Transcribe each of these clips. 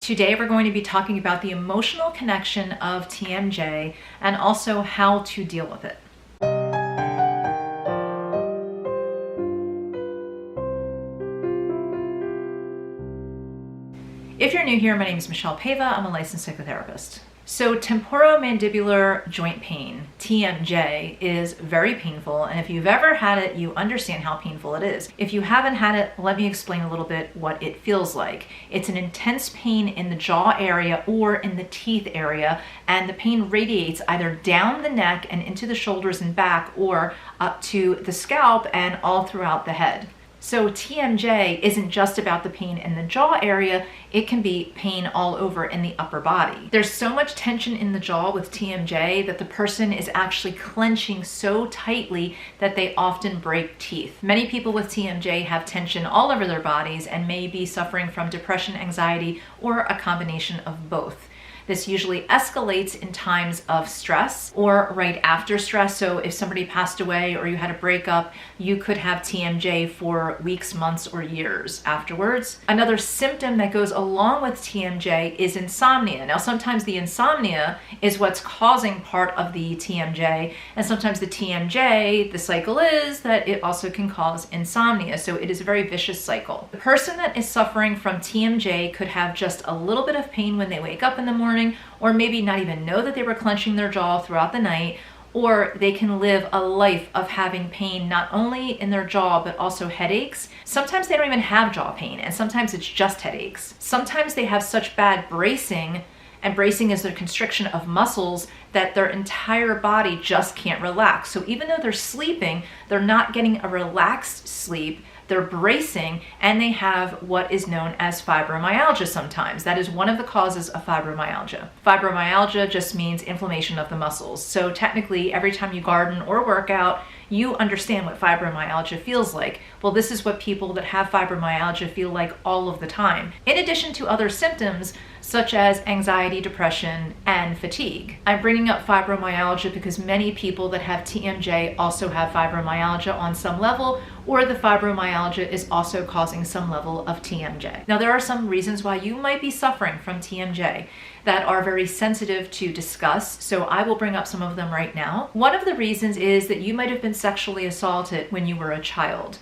Today we're going to be talking about the emotional connection of TMJ and also how to deal with it. If you're new here, my name is Michele Paiva. I'm a licensed psychotherapist. So temporomandibular joint pain, TMJ, is very painful, and if you've ever had it, you understand how painful it is. If you haven't had it, let me explain a little bit what it feels like. It's an intense pain in the jaw area or in the teeth area, and the pain radiates either down the neck and into the shoulders and back, or up to the scalp and all throughout the head. So TMJ isn't just about the pain in the jaw area, it can be pain all over in the upper body. There's so much tension in the jaw with TMJ that the person is actually clenching so tightly that they often break teeth. Many people with TMJ have tension all over their bodies and may be suffering from depression, anxiety, or a combination of both. This usually escalates in times of stress or right after stress. So if somebody passed away or you had a breakup, you could have TMJ for weeks, months, or years afterwards. Another symptom that goes along with TMJ is insomnia. Now, sometimes the insomnia is what's causing part of the TMJ, and sometimes the TMJ, the cycle is that it also can cause insomnia. So it is a very vicious cycle. The person that is suffering from TMJ could have just a little bit of pain when they wake up in the morning, or maybe not even know that they were clenching their jaw throughout the night, or they can live a life of having pain not only in their jaw but also headaches. Sometimes they don't even have jaw pain, and sometimes it's just headaches. Sometimes they have such bad bracing, and bracing is the constriction of muscles, that their entire body just can't relax. So even though they're sleeping, they're not getting a relaxed sleep. They're bracing, and they have what is known as fibromyalgia sometimes. That is one of the causes of fibromyalgia. Fibromyalgia just means inflammation of the muscles. So technically, every time you garden or work out, you understand what fibromyalgia feels like. Well, this is what people that have fibromyalgia feel like all of the time, in addition to other symptoms such as anxiety, depression, and fatigue. I'm bringing up fibromyalgia because many people that have TMJ also have fibromyalgia on some level, or the fibromyalgia is also causing some level of TMJ. Now, there are some reasons why you might be suffering from TMJ that are very sensitive to discuss, so I will bring up some of them right now. One of the reasons is that you might have been sexually assaulted when you were a child.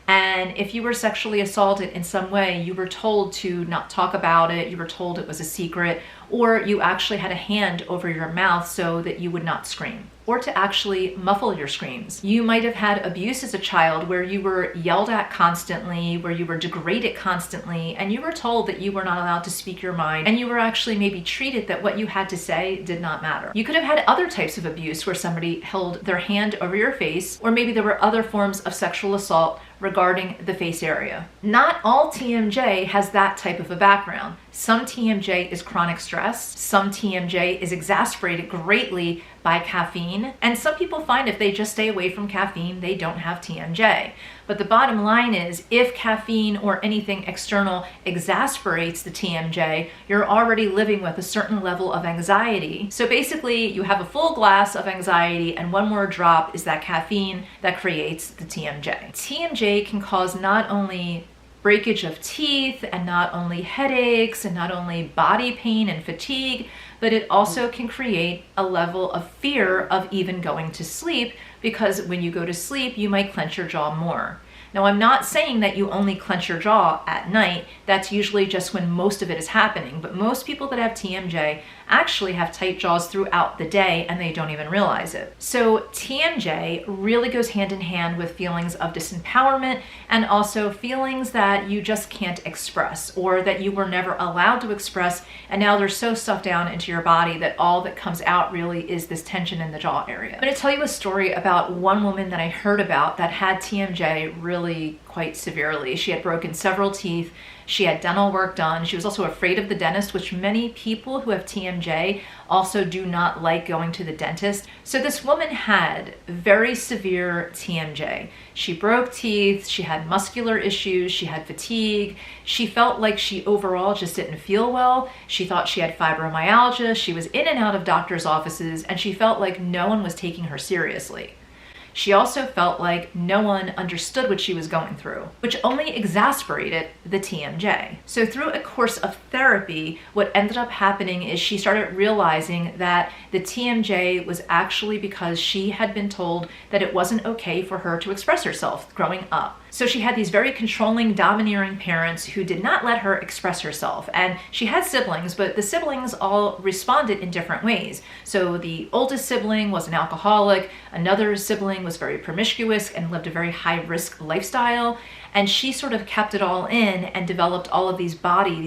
And if you were sexually assaulted in some way, you were told to not talk about it, you were told it was a secret, or you actually had a hand over your mouth so that you would not scream, or to actually muffle your screams. You might have had abuse as a child where you were yelled at constantly, where you were degraded constantly, and you were told that you were not allowed to speak your mind, and you were actually maybe treated that what you had to say did not matter. You could have had other types of abuse where somebody held their hand over your face, or maybe there were other forms of sexual assault regarding the face area. Not all TMJ has that type of a background. Some TMJ is chronic stress, some TMJ is exacerbated greatly by caffeine, and some people find if they just stay away from caffeine, they don't have TMJ. But the bottom line is, if caffeine or anything external exacerbates the TMJ, you're already living with a certain level of anxiety. So basically, you have a full glass of anxiety, and one more drop is that caffeine that creates the TMJ. TMJ can cause not only breakage of teeth, and not only headaches, and not only body pain and fatigue, but it also can create a level of fear of even going to sleep, because when you go to sleep, you might clench your jaw more. Now, I'm not saying that you only clench your jaw at night. That's usually just when most of it is happening. But most people that have TMJ actually have tight jaws throughout the day, and they don't even realize it. So TMJ really goes hand in hand with feelings of disempowerment, and also feelings that you just can't express, or that you were never allowed to express, and now they're so stuffed down into your body that all that comes out really is this tension in the jaw area. I'm going to tell you a story about one woman that I heard about that had TMJ really quite severely. She had broken several teeth. She had dental work done. She was also afraid of the dentist, which many people who have TMJ also do not like going to the dentist. So this woman had very severe TMJ. She broke teeth, she had muscular issues, she had fatigue. She felt like she overall just didn't feel well. She thought she had fibromyalgia. She was in and out of doctor's offices, and she felt like no one was taking her seriously. she also felt like no one understood what she was going through, which only exasperated the TMJ. So through a course of therapy, what ended up happening is she started realizing that the TMJ was actually because she had been told that it wasn't okay for her to express herself growing up. So she had these very controlling, domineering parents who did not let her express herself. And she had siblings, but the siblings all responded in different ways. So the oldest sibling was an alcoholic, another sibling was very promiscuous and lived a very high-risk lifestyle, and she sort of kept it all in and developed all of these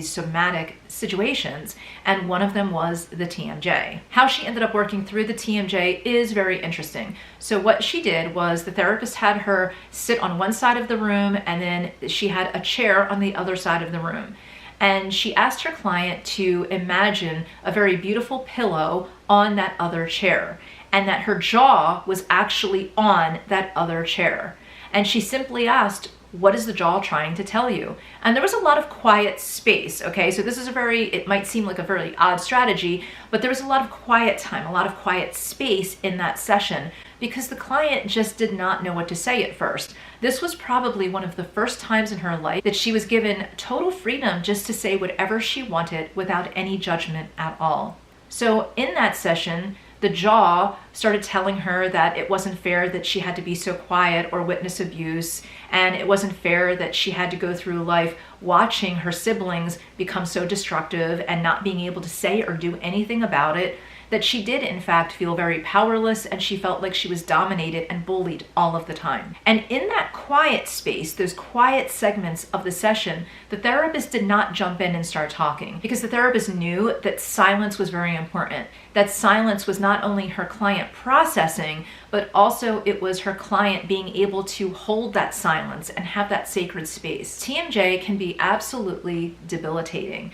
somatic situations, and one of them was the TMJ. How she ended up working through the TMJ is very interesting. So what she did was the therapist had her sit on one side of the room, and then she had a chair on the other side of the room. And she asked her client to imagine a very beautiful pillow on that other chair, and that her jaw was actually on that other chair. And she simply asked, what is the jaw trying to tell you? And there was a lot of quiet space, okay? So this is it might seem like a very odd strategy, but there was a lot of quiet time, a lot of quiet space in that session because the client just did not know what to say at first. This was probably one of the first times in her life that she was given total freedom just to say whatever she wanted without any judgment at all. So in that session, the jaw started telling her that it wasn't fair that she had to be so quiet or witness abuse, and it wasn't fair that she had to go through life watching her siblings become so destructive and not being able to say or do anything about it, that she did in fact feel very powerless and she felt like she was dominated and bullied all of the time. And in that quiet space, those quiet segments of the session, the therapist did not jump in and start talking because the therapist knew that silence was very important. That silence was not only her client processing, but also it was her client being able to hold that silence and have that sacred space. TMJ can be absolutely debilitating.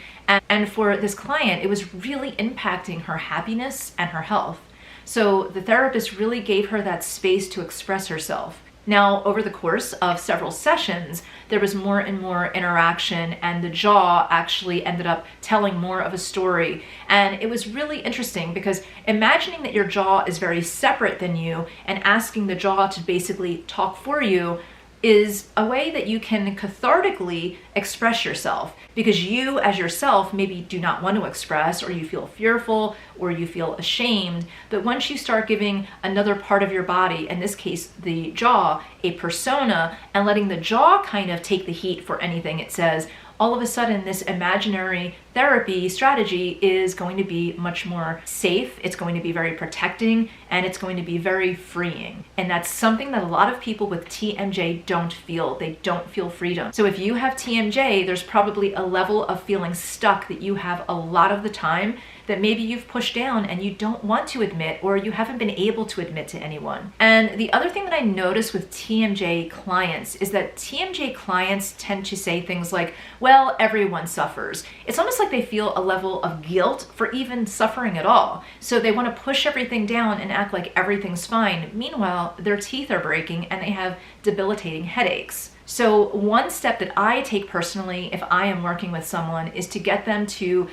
And for this client, it was really impacting her happiness and her health. So the therapist really gave her that space to express herself. Now, over the course of several sessions, there was more and more interaction, and the jaw actually ended up telling more of a story. And it was really interesting because imagining that your jaw is very separate than you and asking the jaw to basically talk for you is a way that you can cathartically express yourself, because you as yourself maybe do not want to express, or you feel fearful, or you feel ashamed. But once you start giving another part of your body, in this case the jaw, a persona, and letting the jaw kind of take the heat for anything it says, all of a sudden this imaginary therapy strategy is going to be much more safe, it's going to be very protecting, and it's going to be very freeing. And that's something that a lot of people with TMJ don't feel. They don't feel freedom. So if you have TMJ, there's probably a level of feeling stuck that you have a lot of the time that maybe you've pushed down and you don't want to admit, or you haven't been able to admit to anyone. And the other thing that I notice with TMJ clients is that TMJ clients tend to say things like, well, everyone suffers. It's almost like they feel a level of guilt for even suffering at all. So they want to push everything down and act like everything's fine. Meanwhile, their teeth are breaking and they have debilitating headaches. So one step that I take personally if I am working with someone is to get them to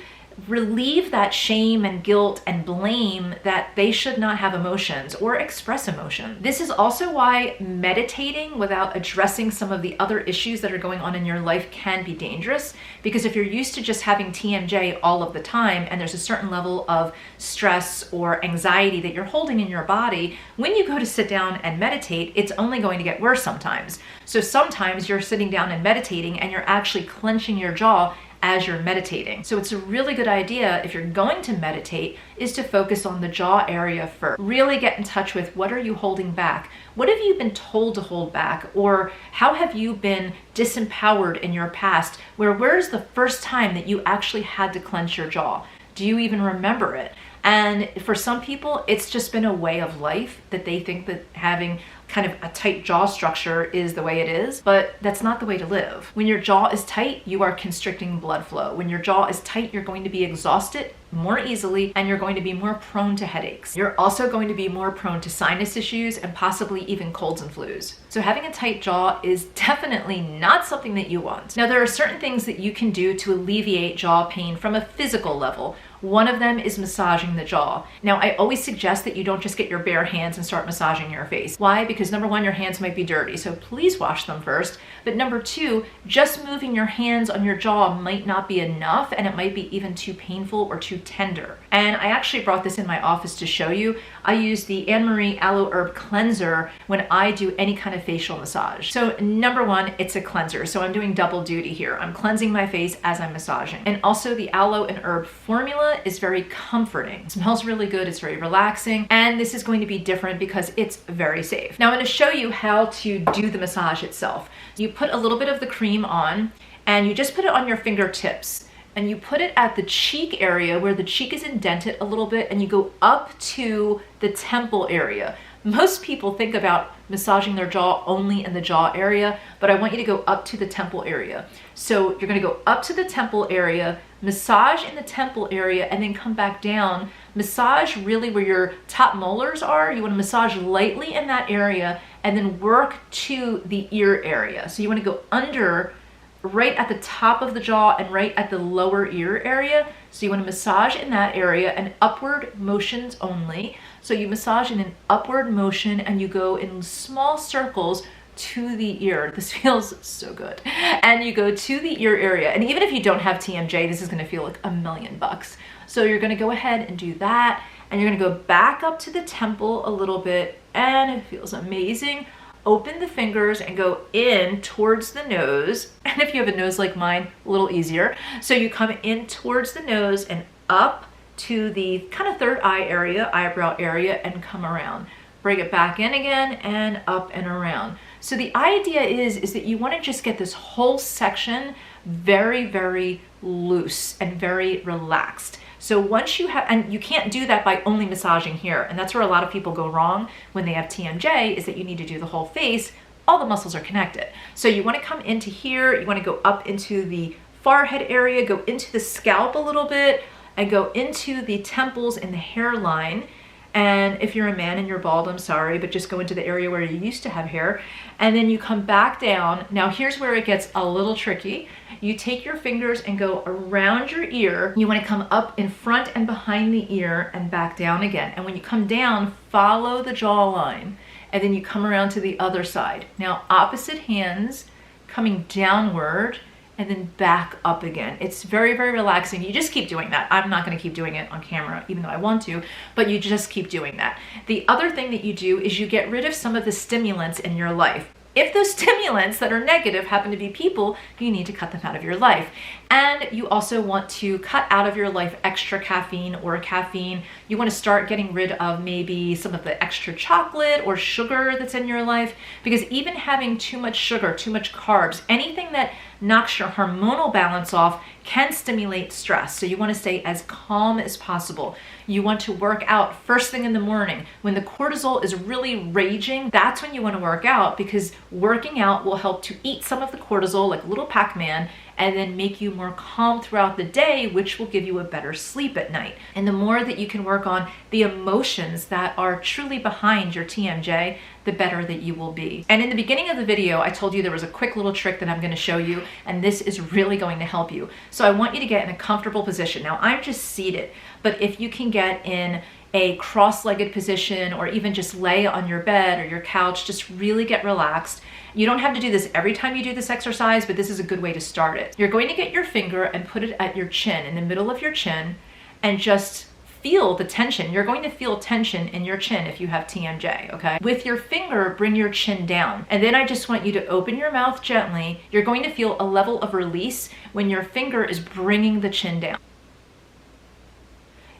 relieve that shame and guilt and blame that they should not have emotions or express emotion. This is also why meditating without addressing some of the other issues that are going on in your life can be dangerous, because if you're used to just having TMJ all of the time and there's a certain level of stress or anxiety that you're holding in your body, when you go to sit down and meditate, it's only going to get worse sometimes. So sometimes you're sitting down and meditating and you're actually clenching your jaw as you're meditating. So it's a really good idea, if you're going to meditate, is to focus on the jaw area first. Really get in touch with, what are you holding back? What have you been told to hold back? Or how have you been disempowered in your past? Where's the first time that you actually had to clench your jaw? Do you even remember it? And for some people, it's just been a way of life that they think that having kind of a tight jaw structure is the way it is, but that's not the way to live. When your jaw is tight, you are constricting blood flow. When your jaw is tight, you're going to be exhausted more easily, and you're going to be more prone to headaches. You're also going to be more prone to sinus issues and possibly even colds and flus. So having a tight jaw is definitely not something that you want. Now, there are certain things that you can do to alleviate jaw pain from a physical level. One of them is massaging the jaw. Now, I always suggest that you don't just get your bare hands and start massaging your face. Why? Because number one, your hands might be dirty, so please wash them first. But number two, just moving your hands on your jaw might not be enough, and it might be even too painful or too tender. And I actually brought this in my office to show you. I use the Anne Marie Aloe Herb Cleanser when I do any kind of facial massage. So number one, it's a cleanser. So I'm doing double duty here. I'm cleansing my face as I'm massaging. And also the aloe and herb formula is very comforting. It smells really good. It's very relaxing. And this is going to be different because it's very safe. Now I'm going to show you how to do the massage itself. You put a little bit of the cream on and you just put it on your fingertips. And you put it at the cheek area where the cheek is indented a little bit, and you go up to the temple area. Most people think about massaging their jaw only in the jaw area, but I want you to go up to the temple area. So you're going to go up to the temple area, massage in the temple area, and then come back down. Massage really where your top molars are. You want to massage lightly in that area and then work to the ear area. So you want to go under, right at the top of the jaw and right at the lower ear area. So you want to massage in that area, and upward motions only. So you massage in an upward motion and you go in small circles to the ear. This feels so good. And you go to the ear area. And even if you don't have TMJ, this is going to feel like $1,000,000. So you're going to go ahead and do that. And you're going to go back up to the temple a little bit, and it feels amazing. Open the fingers and go in towards the nose. And if you have a nose like mine, a little easier. So you come in towards the nose and up to the kind of third eye area, eyebrow area, and come around. Bring it back in again and up and around. So the idea is that you want to just get this whole section very, very loose and very relaxed. So once you have, and you can't do that by only massaging here, and that's where a lot of people go wrong when they have TMJ, is that you need to do the whole face. All the muscles are connected. So you want to come into here, you want to go up into the forehead area, go into the scalp a little bit, and go into the temples and the hairline. And if you're a man and you're bald, I'm sorry, but just go into the area where you used to have hair. And then you come back down. Now here's where it gets a little tricky. You take your fingers and go around your ear. You want to come up in front and behind the ear and back down again. And when you come down, follow the jawline. And then you come around to the other side. Now opposite hands coming downward and then back up again. It's very, very relaxing. You just keep doing that. I'm not going to keep doing it on camera, even though I want to, but you just keep doing that. The other thing that you do is you get rid of some of the stimulants in your life. If those stimulants that are negative happen to be people, you need to cut them out of your life. And you also want to cut out of your life extra caffeine or caffeine. You want to start getting rid of maybe some of the extra chocolate or sugar that's in your life, because even having too much sugar, too much carbs, anything that knocks your hormonal balance off can stimulate stress. So you want to stay as calm as possible. You want to work out first thing in the morning. When the cortisol is really raging, that's when you want to work out, because working out will help to eat some of the cortisol like a little Pac-Man and then make you more calm throughout the day, which will give you a better sleep at night. And the more that you can work on the emotions that are truly behind your TMJ, the better that you will be. And in the beginning of the video, I told you there was a quick little trick that I'm going to show you, and this is really going to help you. So I want you to get in a comfortable position. Now I'm just seated, but if you can get in a cross-legged position or even just lay on your bed or your couch, just really get relaxed. You don't have to do this every time you do this exercise, but this is a good way to start it. You're going to get your finger and put it at your chin, in the middle of your chin, and just feel the tension. You're going to feel tension in your chin if you have TMJ, okay? With your finger, bring your chin down. And then I just want you to open your mouth gently. You're going to feel a level of release when your finger is bringing the chin down.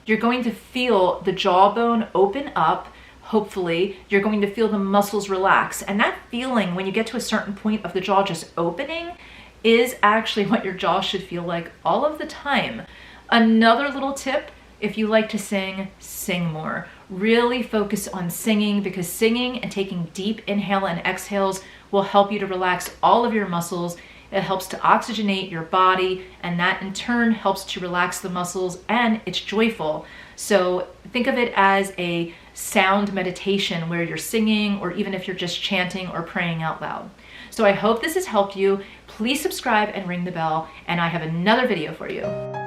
You're going to feel the jawbone open up. Hopefully, you're going to feel the muscles relax. And that feeling when you get to a certain point of the jaw just opening is actually what your jaw should feel like all of the time. Another little tip, if you like to sing, sing more. Really focus on singing, because singing and taking deep inhale and exhales will help you to relax all of your muscles. It helps to oxygenate your body, and that in turn helps to relax the muscles, and it's joyful. So think of it as a sound meditation where you're singing, or even if you're just chanting or praying out loud. So I hope this has helped you. Please subscribe and ring the bell, and I have another video for you.